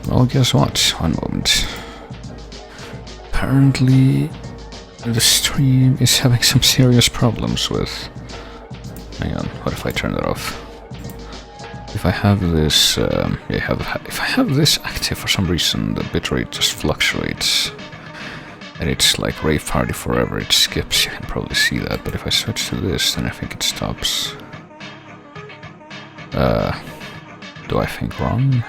Well, guess what? One moment. Apparently, the stream is having some serious problems with... Hang on, what if I turn that off? If I have this... if I have this active for some reason, the bitrate just fluctuates. And it's like rave party forever, it skips, you can probably see that. But if I switch to this, then I think it stops. Do I think wrong?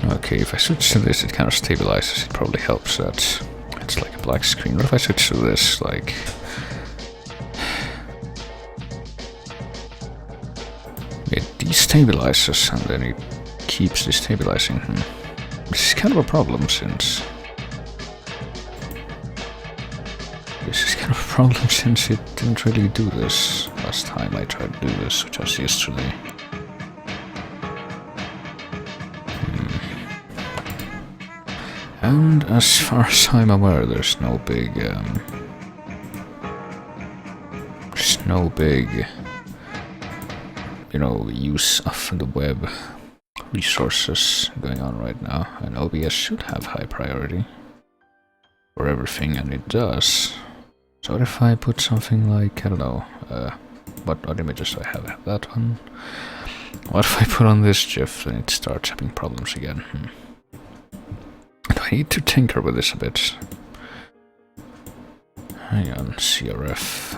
Okay, if I switch to this, it kind of stabilizes. It probably helps that it's like a black screen. What if I switch to this, like... It destabilizes and then it keeps destabilizing. This is kind of a problem since... it didn't really do this last time I tried to do this, which was yesterday. And as far as I'm aware, there's no big, you know, use of the web resources going on right now, and OBS should have high priority for everything, and it does. So what if I put something like, I don't know, what images do I have? I have that one. What if I put on this GIF and it starts having problems again? Do I need to tinker with this a bit? Hang on, CRF,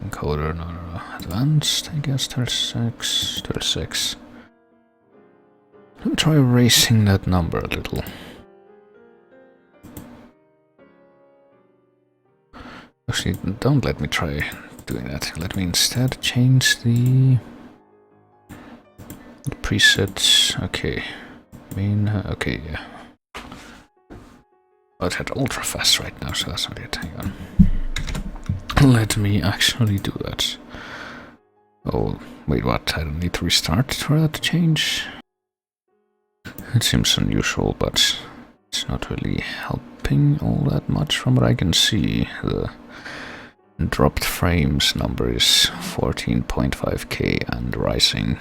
encoder, no, advanced, I guess, 36. Let me try erasing that number a little. Actually, don't let me try doing that. Let me instead change the presets. Okay. Okay, yeah. Oh, it's at ultra fast right now, so that's not it. Hang on. Let me actually do that. Oh, wait, what? I don't need to restart for that to change? It seems unusual, but it's not really helping all that much from what I can see. The dropped frames number is 14.5k and rising.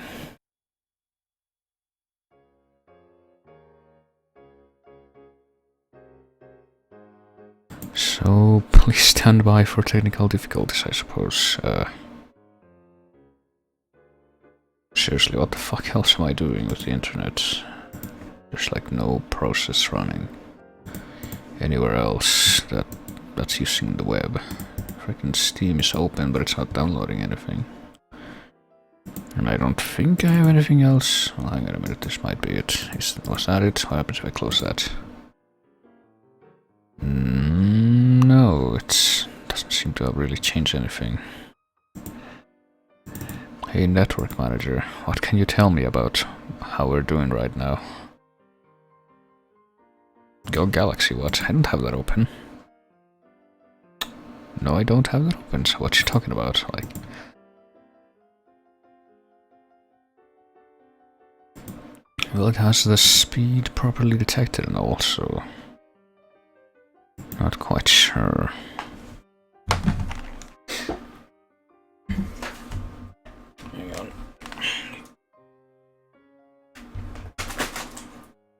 So please stand by for technical difficulties, I suppose. Seriously, what the fuck else am I doing with the internet? There's like no process running anywhere else that's using the web. Freaking Steam is open, but it's not downloading anything. And I don't think I have anything else. Well, hang on a minute, this might be it. Was that it? What happens if I close that? No, it doesn't seem to have really changed anything. Hey, network manager, what can you tell me about how we're doing right now? Go Galaxy, what? I don't have that open. No, I don't have that open, so what you talking about? Like... Well, it has the speed properly detected and also... Not quite sure. Hang on.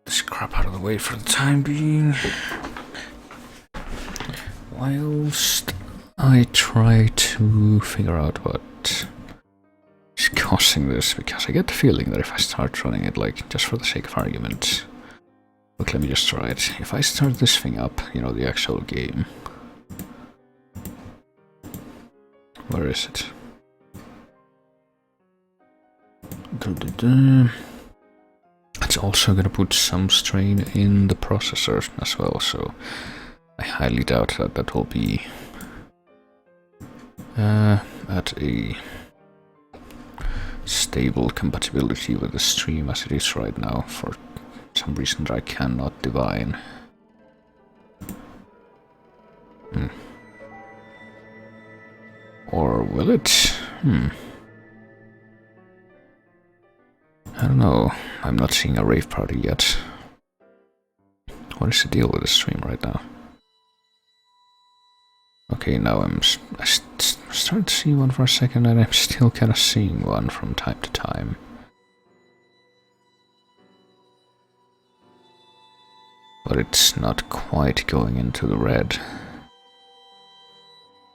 This crap out of the way for the time being. Whilst I try to figure out what is causing this, because I get the feeling that if I start running it, like, just for the sake of argument... Look, let me just try it. If I start this thing up, you know, the actual game... Where is it? It's also gonna put some strain in the processor as well, so... I highly doubt that that will be... at a... stable compatibility with the stream as it is right now, for some reason that I cannot divine. Or will it? I don't know. I'm not seeing a rave party yet. What is the deal with the stream right now? Okay, now started to see one for a second, and I'm still kind of seeing one from time to time. But it's not quite going into the red.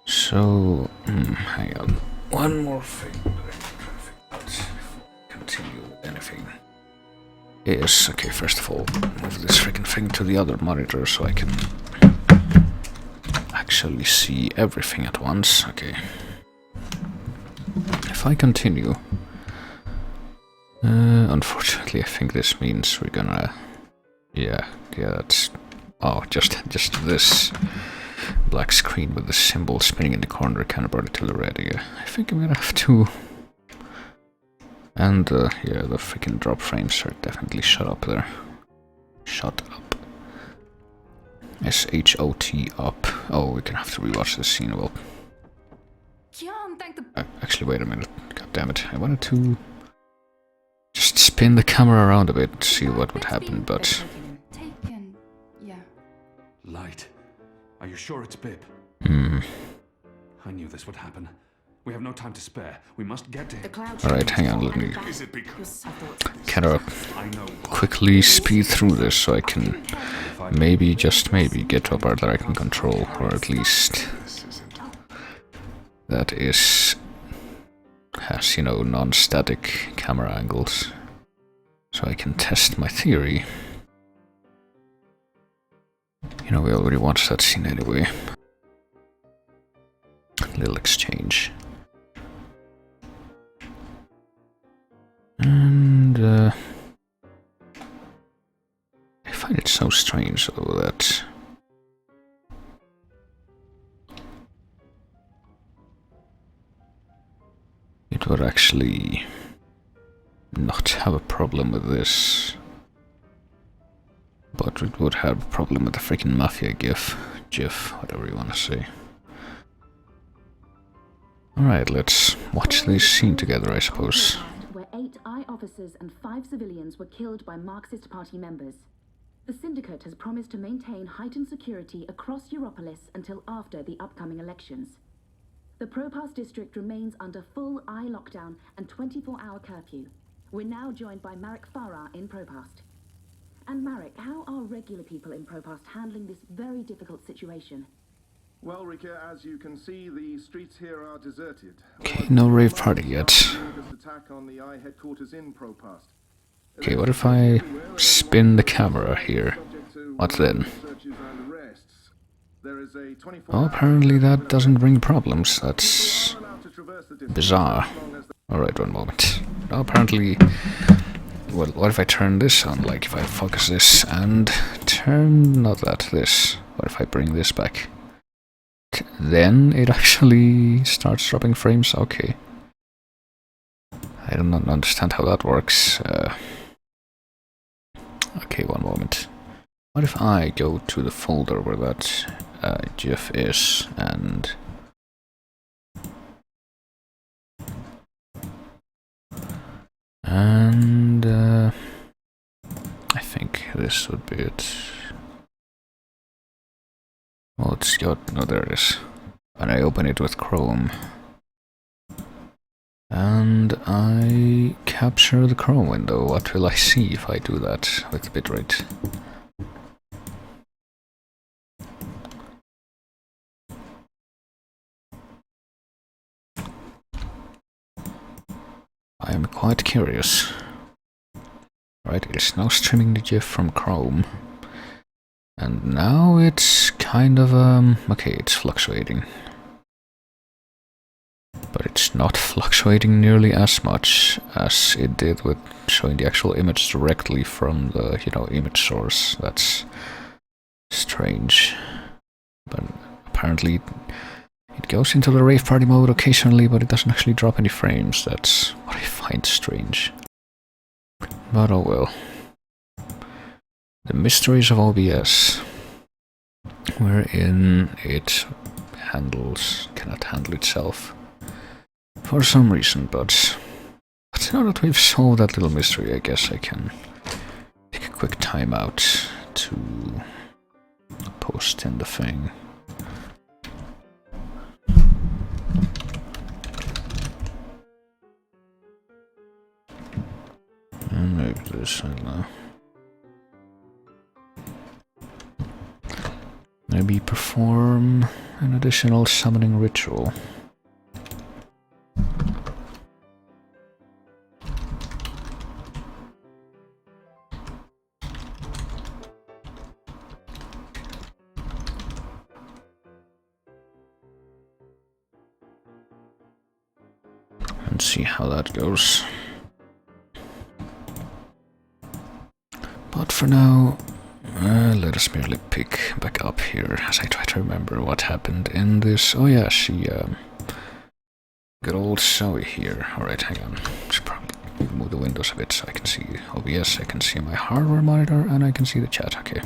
So, hang on. One more thing that I can try to figure out before we continue with anything is, okay, first of all, move this freaking thing to the other monitor so I can actually see everything at once. Okay. If I continue, unfortunately, I think this means we're gonna, yeah, that's, oh, just this black screen with the symbol spinning in the corner kind of brought it to the red. Yeah, I think I'm gonna have to, and yeah, the freaking drop frames are definitely shut up there. Shut up. S-H-O-T up. Oh, we're gonna have to rewatch this scene. Well, actually, wait a minute. God damn it! I wanted to just spin the camera around a bit to see what would happen, but Light. Are you sure it's Bib? I knew this would happen. We have no time to spare. We must get to him. Alright, hang on, let me kind of quickly speed through this so I can maybe, just maybe, get to a part that I can control, or at least that has, you know, non-static camera angles, so I can test my theory. You know, we already watched that scene anyway. Little exchange. And, I find it so strange, though, that it would actually not have a problem with this, but it would have a problem with the freaking Mafia GIF, whatever you want to say. Alright, let's watch this scene together, I suppose. Where 8 I officers and 5 civilians were killed by Marxist Party members. The Syndicate has promised to maintain heightened security across Europolis until after the upcoming elections. The Propass district remains under full I lockdown and 24-hour curfew. We're now joined by Marek Farah in Propass. And Marek, how are regular people in Propass handling this very difficult situation? Well, Rika, as you can see, the streets here are deserted. Okay, no rave party yet. Attack on the I headquarters in Propass. Okay, what if I spin the camera here? What then? Well, apparently that doesn't bring problems. That's bizarre. Alright, one moment. No, apparently... Well, what if I turn this on? Like, if I focus this and turn... not that, this. What if I bring this back? Then it actually starts dropping frames? Okay. I don't understand how that works. Okay, one moment. What if I go to the folder where that GIF is, and... I think this would be it. Oh, it's got... no, there it is. And I open it with Chrome. And I capture the Chrome window. What will I see if I do that with the bitrate? I am quite curious. Right, it is now streaming the GIF from Chrome. And now it's kind of, okay, it's fluctuating. But it's not fluctuating nearly as much as it did with showing the actual image directly from the, you know, image source. That's strange. But apparently it goes into the rave party mode occasionally, but it doesn't actually drop any frames. That's what I find strange. But oh well. The mysteries of OBS, wherein it cannot handle itself for some reason, but now that we've solved that little mystery, I guess I can take a quick time out to post in the thing. this? I don't know. Maybe perform an additional summoning ritual. And see how that goes. But for now, let us merely pick back up here as I try to remember what happened in this. Oh yeah, she, good old Zoe here. Alright, hang on. Should probably move the windows a bit so I can see OBS, I can see my hardware monitor, and I can see the chat. Okay.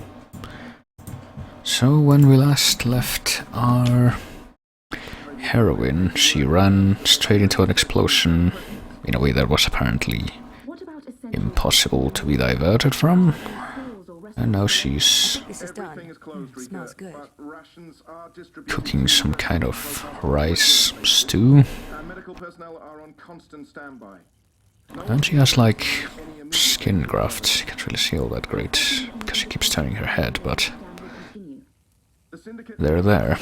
So when we last left our heroine, she ran straight into an explosion in a way that was apparently impossible to be diverted from. And now she's cooking some kind of rice stew. And she has like skin grafts. You can't really see all that great because she keeps turning her head, but they're there.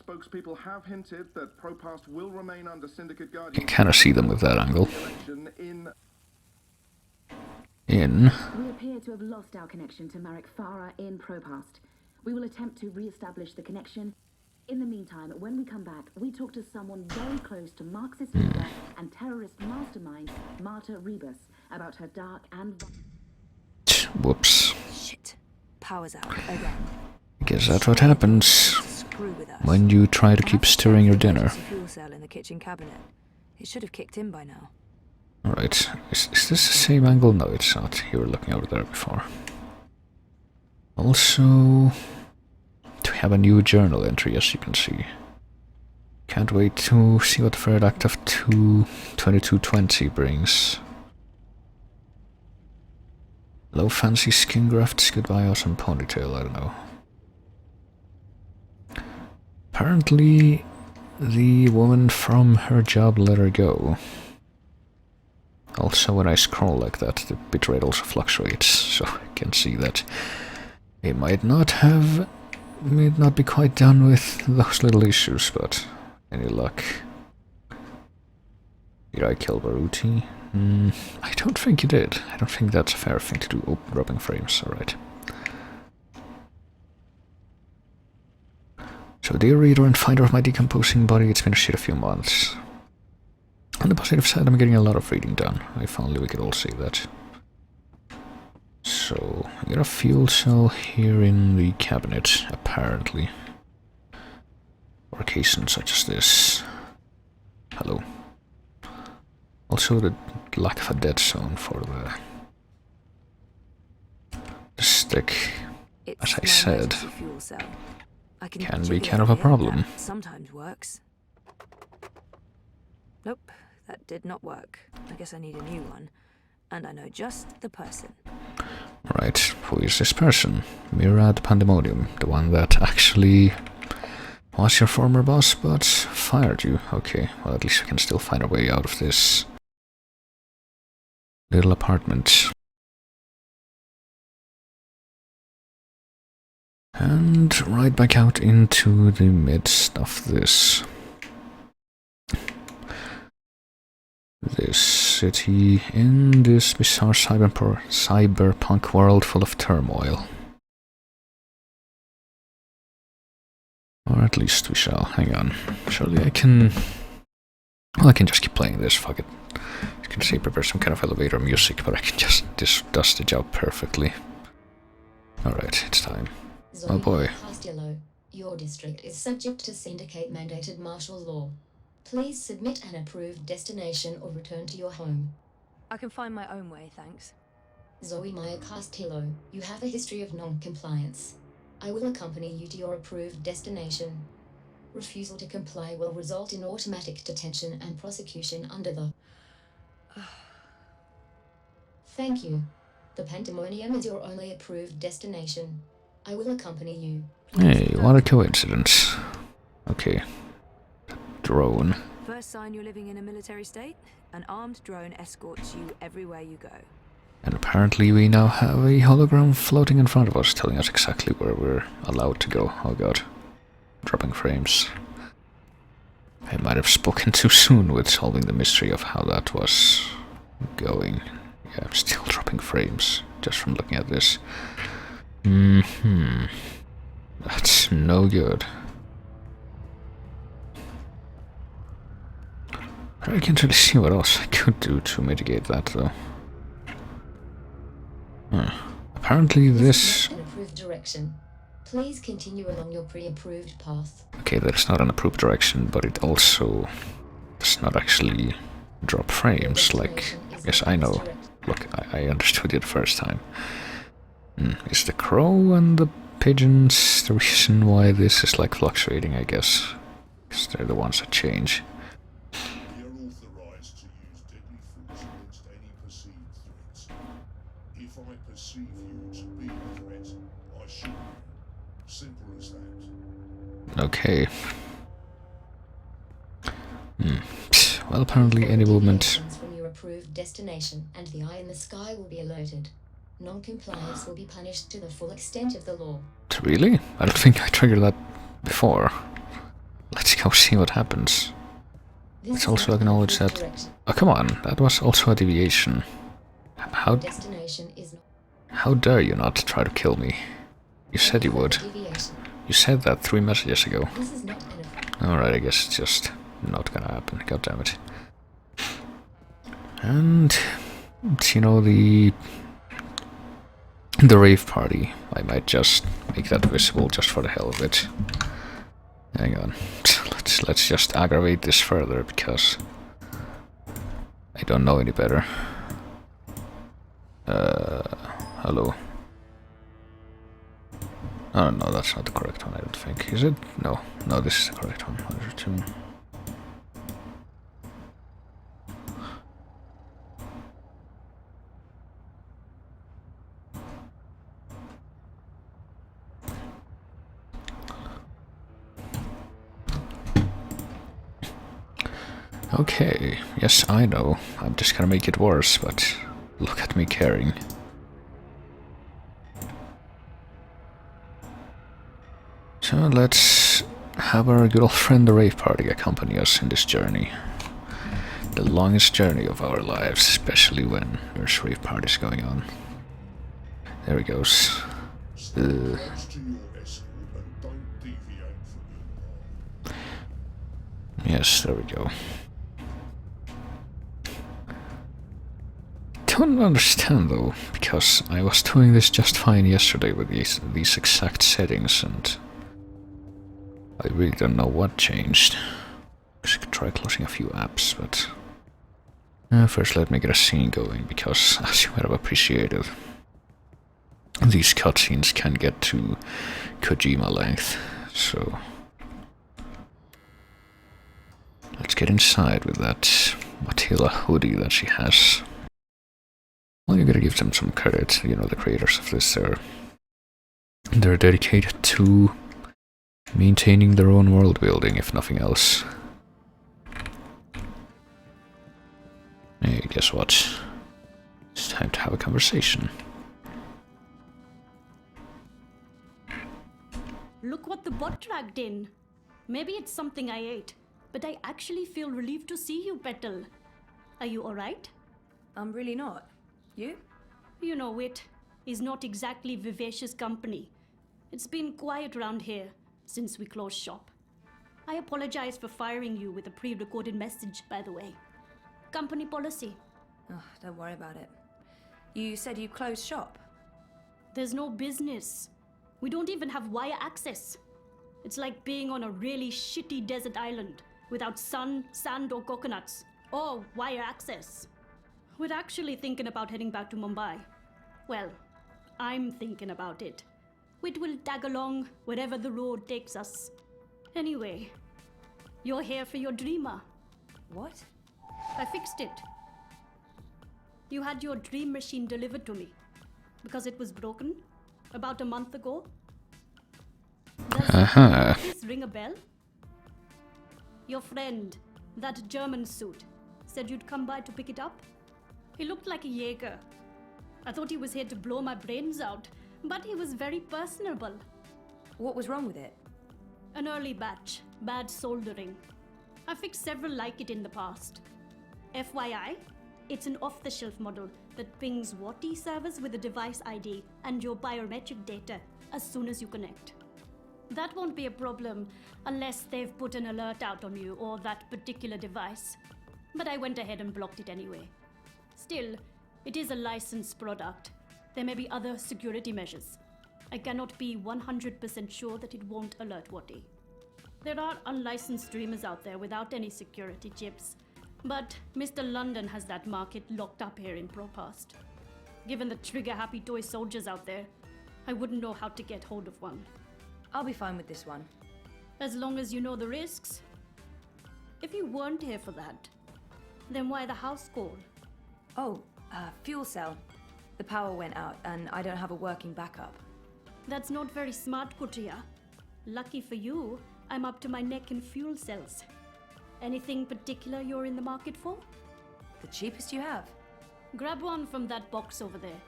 Spokespeople have hinted that Propast will remain under Syndicate You guardianship. can kind of see them with that angle. We appear to have lost our connection to Marek Farah in Propast. We will attempt to re-establish the connection. In the meantime, when we come back, we talk to someone very close to Marxist leader and terrorist mastermind Marta Rebus about her dark and... Whoops. Shit. Power's out again. Guess that's what happens when you try to keep stirring your dinner. Fuel cell in the kitchen cabinet. It should have kicked in by now. Alright, is this the same angle? No, it's not. You were looking over there before. Also, we have a new journal entry, as you can see. Can't wait to see what the third act of 2220 brings. Low fancy skin grafts, goodbye awesome ponytail, I don't know. Apparently, the woman from her job let her go. Also, when I scroll like that, the bitrate also fluctuates, so I can see that it might not be quite done with those little issues, but any luck. Did I kill Baruti? I don't think you did. I don't think that's a fair thing to do. Oh, rubbing frames, alright. So, dear reader and finder of my decomposing body, it's been a shit a few months. On the positive side, I'm getting a lot of reading done. If only we could all say that. So, I got a fuel cell here in the cabinet, apparently. For occasions such as this. Hello. Also, the lack of a dead zone for the stick, as I said, can be kind of a problem. Sometimes works. Nope, that did not work. I guess I need a new one. And I know just the person. Right, who is this person? Mirad Pandemonium, the one that actually was your former boss but fired you. Okay, well at least we can still find a way out of this little apartment. And right back out into the midst of this city in this bizarre cyberpunk world full of turmoil. Or at least we shall. Hang on. Surely I can... Well, I can just keep playing this, fuck it. You can say prepare some kind of elevator music, but I can just... This does the job perfectly. Alright, it's time. Oh boy. Castillo, your district is subject to syndicate-mandated martial law. Please submit an approved destination or return to your home. I can find my own way, thanks. Zoe Maya Castillo, you have a history of non-compliance. I will accompany you to your approved destination. Refusal to comply will result in automatic detention and prosecution under the... Thank you. The Pandemonium is your only approved destination. I will accompany you. Hey, what a coincidence. Okay. Drone. First sign you're living in a military state, an armed drone escorts you everywhere you go. And apparently we now have a hologram floating in front of us, telling us exactly where we're allowed to go. Oh god. Dropping frames. I might have spoken too soon with solving the mystery of how that was going. Yeah, I'm still dropping frames, just from looking at this. That's no good. I can't really see what else I could do to mitigate that, though. Apparently this... An approved direction. Please continue along your pre-approved path. Okay, that's not an approved direction, but it also does not actually drop frames, like... Yes, I know. Look, I understood it the first time. Is the crow and the pigeons the reason why this is, like, fluctuating, I guess? Because they're the ones that change. We are authorized to use deadly force against any perceived threats. If I perceive you to be a threat, I shoot you. Simple as that. Okay. Well, apparently any movement... From your approved destination, and the eye in the sky will be alerted. Non-compliance will be punished to the full extent of the law. Really? I don't think I triggered that before. Let's go see what happens. Let's also acknowledge that... Oh, come on, that was also a deviation. How... Destination is not... How dare you not try to kill me? You said you would. You said that 3 messages ago. This is not Alright, I guess it's just not gonna happen. God damn it. And... you know, the rave party. I might just make that visible just for the hell of it. Hang on. Let's just aggravate this further, because I don't know any better. Hello. Oh no, that's not the correct one, I don't think. Is it? No. No, this is the correct one. 102. Okay, yes, I know. I'm just gonna make it worse, but look at me caring. So let's have our good old friend the rave party accompany us in this journey. The longest journey of our lives, especially when there's rave parties going on. There he goes. Stay close to your escort and don't deviate from your path. Yes, there we go. Don't understand though, because I was doing this just fine yesterday with these exact settings, and I really don't know what changed. I could try closing a few apps, but first let me get a scene going, because as you might have appreciated, these cutscenes can get to Kojima length, so let's get inside with that Attila hoodie that she has. Well, you gotta give them some credit, you know, the creators of this, they're dedicated to maintaining their own world building, if nothing else. Hey, guess what? It's time to have a conversation. Look what the bot dragged in. Maybe it's something I ate, but I actually feel relieved to see you, Petal. Are you alright? I'm really not. You? You know, it is not exactly vivacious company. It's been quiet around here since we closed shop. I apologize for firing you with a pre-recorded message, by the way. Company policy. Oh, don't worry about it. You said you closed shop. There's no business. We don't even have wire access. It's like being on a really shitty desert island without sun, sand, or coconuts, or wire access. We're actually thinking about heading back to Mumbai. Well, I'm thinking about it. It will tag along wherever the road takes us. Anyway, you're here for your dreamer. What? I fixed it. You had your dream machine delivered to me because it was broken about a month ago. Does this ring a bell? Your friend, that German suit, said you'd come by to pick it up. He looked like a Jaeger. I thought he was here to blow my brains out, but he was very personable. What was wrong with it? An early batch, bad soldering. I fixed several like it in the past. FYI, it's an off-the-shelf model that pings WATI servers with a device ID and your biometric data as soon as you connect. That won't be a problem unless they've put an alert out on you or that particular device. But I went ahead and blocked it anyway. Still, it is a licensed product. There may be other security measures. I cannot be 100% sure that it won't alert WATI. There are unlicensed streamers out there without any security chips, but Mr. London has that market locked up here in ProPast. Given the trigger-happy toy soldiers out there, I wouldn't know how to get hold of one. I'll be fine with this one. As long as you know the risks. If you weren't here for that, then why the house call? Oh, fuel cell. The power went out and I don't have a working backup. That's not very smart, Kutia. Lucky for you, I'm up to my neck in fuel cells. Anything particular you're in the market for? The cheapest you have. Grab one from that box over there.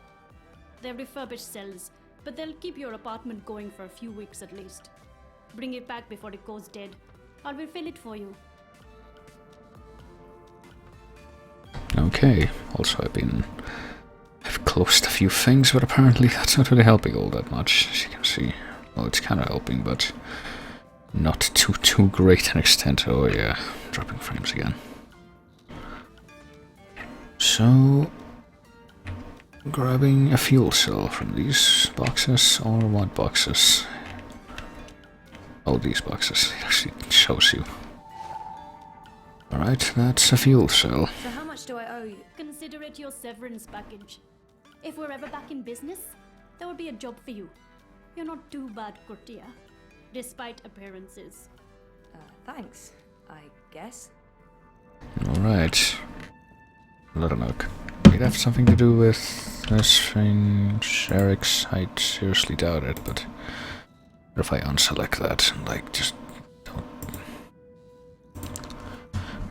They're refurbished cells, but they'll keep your apartment going for a few weeks at least. Bring it back before it goes dead. I'll refill it for you. Okay, also I've closed a few things, but apparently that's not really helping all that much, as you can see. Well, it's kind of helping, but not to too great an extent. Oh yeah, dropping frames again. So, grabbing a fuel cell from these boxes, or what boxes? Oh, these boxes. It actually shows you. Alright, that's a fuel cell. So how much do I owe you? Consider it your severance package. If we're ever back in business, there will be a job for you. You're not too bad, Kurtia, despite appearances. Thanks, I guess. Alright. I don't know. Could it have something to do with this thing? Eric's? I seriously doubt it, but if I unselect that and like just don't.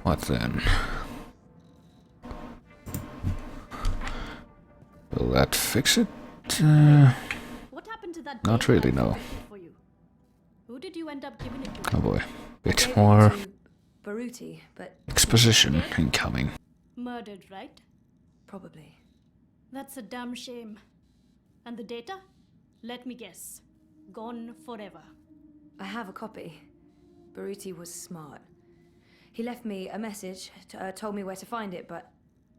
What then? Will that fix it? What happened to that? Not really, no. For you? Who did you end up giving it to? Oh boy. I Bit gave it more to Baruti, but exposition incoming. Murdered, right? probably. That's a damn shame. And the data? Let me guess. Gone forever. I have a copy. Baruti was smart. He left me a message, told me where to find it, but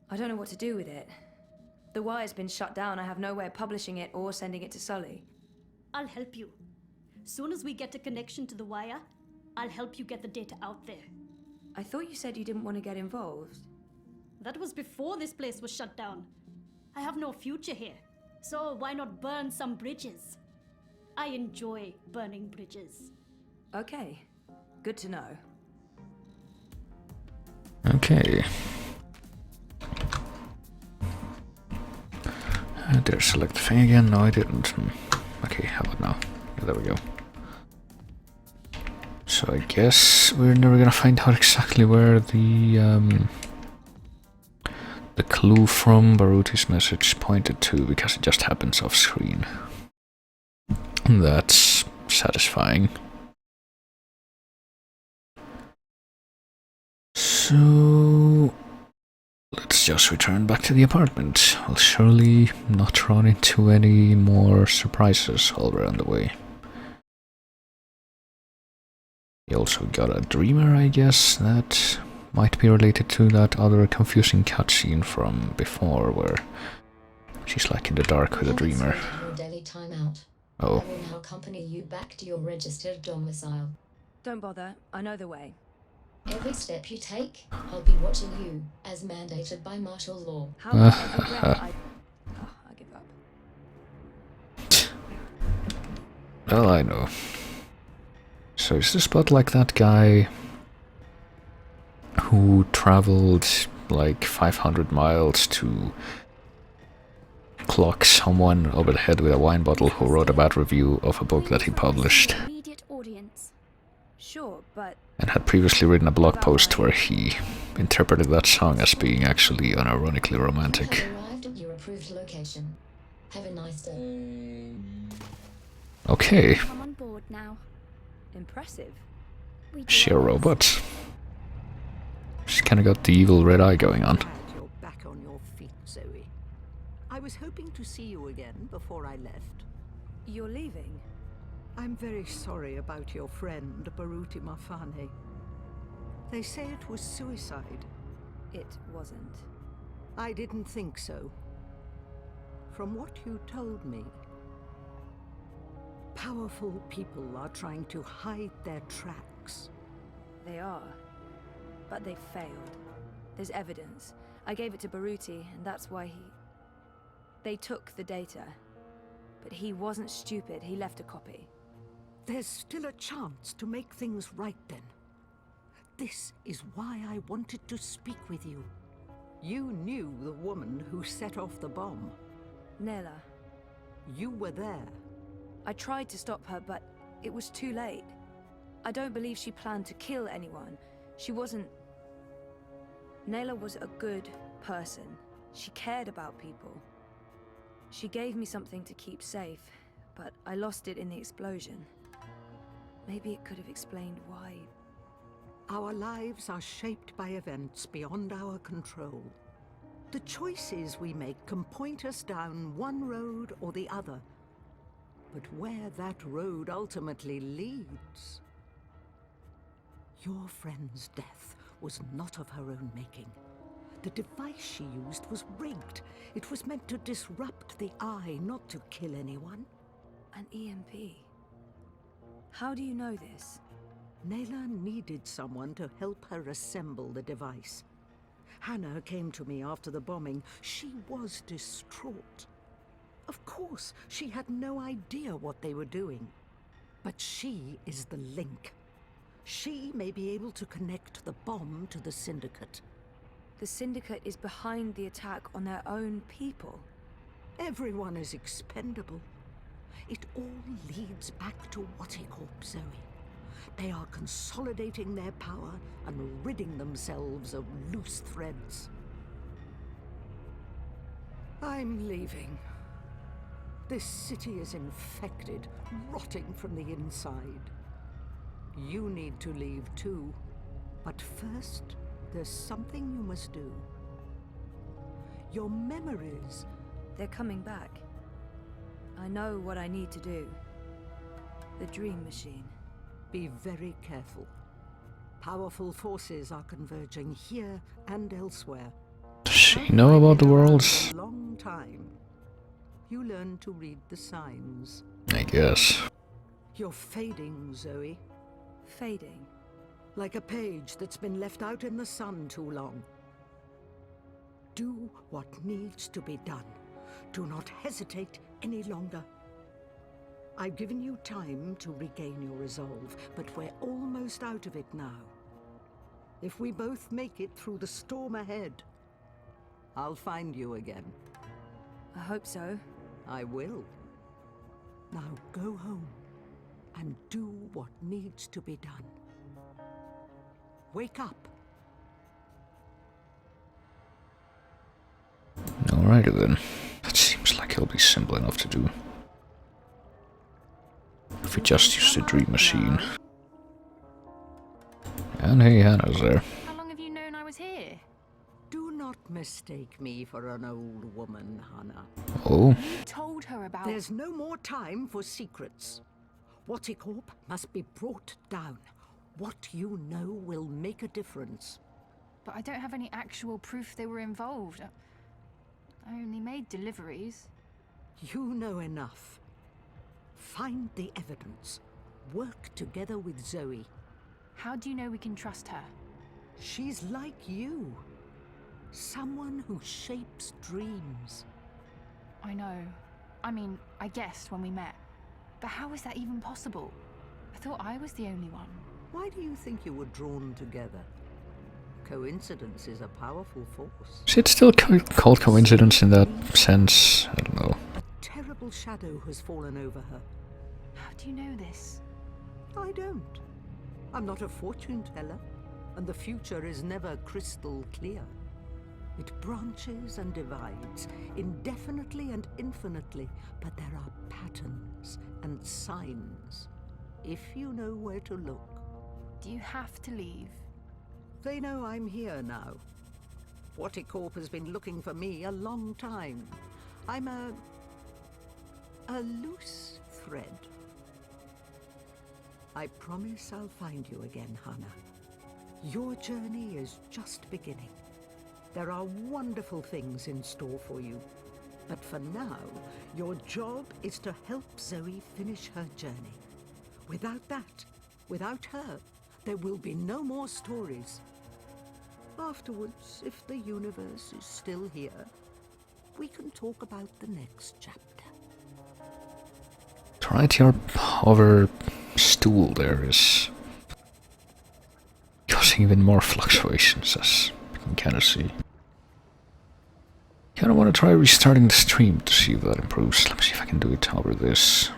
I don't know what to do with it. The wire's been shut down. I have no way of publishing it or sending it to Sully. I'll help you. Soon as we get a connection to the wire, I'll help you get the data out there. I thought you said you didn't want to get involved. That was before this place was shut down. I have no future here, so why not burn some bridges? I enjoy burning bridges. Okay, good to know. Okay. Did I select the thing again? No, I didn't. Okay, how about now? Yeah, there we go. So I guess we're never gonna find out exactly where the clue from Baruti's message pointed to, because it just happens off screen. That's satisfying. So let's just return back to the apartment. We'll surely not run into any more surprises while we're on the way. We also got a dreamer, I guess, that might be related to that other confusing cutscene from before, where she's like in the dark with a dreamer. Your daily timeout. Oh. I will now accompany you back to your registered domicile. Don't bother, I know the way. Every step you take, I'll be watching you, as mandated by martial law. How much I regret I give up. Well, I know. So is this spot like that guy who traveled like 500 miles to clock someone over the head with a wine bottle who wrote a bad review of a book that he published, Immediate audience. Sure, but and had previously written a blog post where he interpreted that song as being actually unironically You romantic? have arrived at your approved location. Okay, I'm on board now. Impressive. We do she a our best. robot. She's kinda got the evil red eye going on. Glad you're back on your feet, Zoe. I was hoping to see you again before I left. You're leaving? I'm very sorry about your friend, Baruti Mafane. They say it was suicide. It wasn't. I didn't think so. From what you told me, powerful people are trying to hide their tracks. They are. But they failed. There's evidence. I gave it to Baruti, and that's why They took the data. But he wasn't stupid. He left a copy. There's still a chance to make things right then. This is why I wanted to speak with you. You knew the woman who set off the bomb. Nella. You were there. I tried to stop her, but it was too late. I don't believe she planned to kill anyone. She wasn't... Nella was a good person. She cared about people. She gave me something to keep safe, but I lost it in the explosion. Maybe it could have explained why. Our lives are shaped by events beyond our control. The choices we make can point us down one road or the other. But where that road ultimately leads... Your friend's death was not of her own making. The device she used was rigged. It was meant to disrupt the eye, not to kill anyone. An EMP. How do you know this? Nayla needed someone to help her assemble the device. Hannah came to me after the bombing. She was distraught. Of course, she had no idea what they were doing. But she is the link. She may be able to connect the bomb to the Syndicate. The Syndicate is behind the attack on their own people. Everyone is expendable. It all leads back to Watticorp, Zoe. They are consolidating their power and ridding themselves of loose threads. I'm leaving. This city is infected, rotting from the inside. You need to leave too. But first, there's something you must do. Your memories... They're coming back. I know what I need to do. The Dream Machine. Be very careful. Powerful forces are converging here and elsewhere. Does she know about the worlds? A long time. You learn to read the signs. I guess. You're fading, Zoe. Fading. Like a page that's been left out in the sun too long. Do what needs to be done. Do not hesitate any longer. I've given you time to regain your resolve, but we're almost out of it now. If we both make it through the storm ahead, I'll find you again. I hope so. I will. Now go home and do what needs to be done. Wake up. Alrighty then. That seems like it'll be simple enough to do. If we just use the Dream Machine. And hey, Hannah's there. How long have you known I was here? Do not mistake me for an old woman, Hannah. Oh, You told her about... There's no more time for secrets. Watticorp must be brought down. What you know will make a difference. But I don't have any actual proof they were involved. I only made deliveries. You know enough. Find the evidence. Work together with Zoe. How do you know we can trust her? She's like you. Someone who shapes dreams. I know. I mean, I guessed when we met. But how is that even possible? I thought I was the only one. Why do you think you were drawn together? Coincidence is a powerful force. is it still called coincidence in that sense? I don't know. A terrible shadow has fallen over her. How do you know this? I don't. I'm not a fortune teller, and the future is never crystal clear. It branches and divides, indefinitely and infinitely, but there are patterns and signs, if you know where to look. Do you have to leave? They know I'm here now. Watticorp has been looking for me a long time. I'm a loose thread. I promise I'll find you again, Hannah. Your journey is just beginning. There are wonderful things in store for you. But for now, your job is to help Zoe finish her journey. Without that, without her, there will be no more stories. Afterwards, if the universe is still here, we can talk about the next chapter. Right, your hover stool there is causing even more fluctuations, as you can kind of see. Kind of want to try restarting the stream to see if that improves. Let me see if I can do it over this.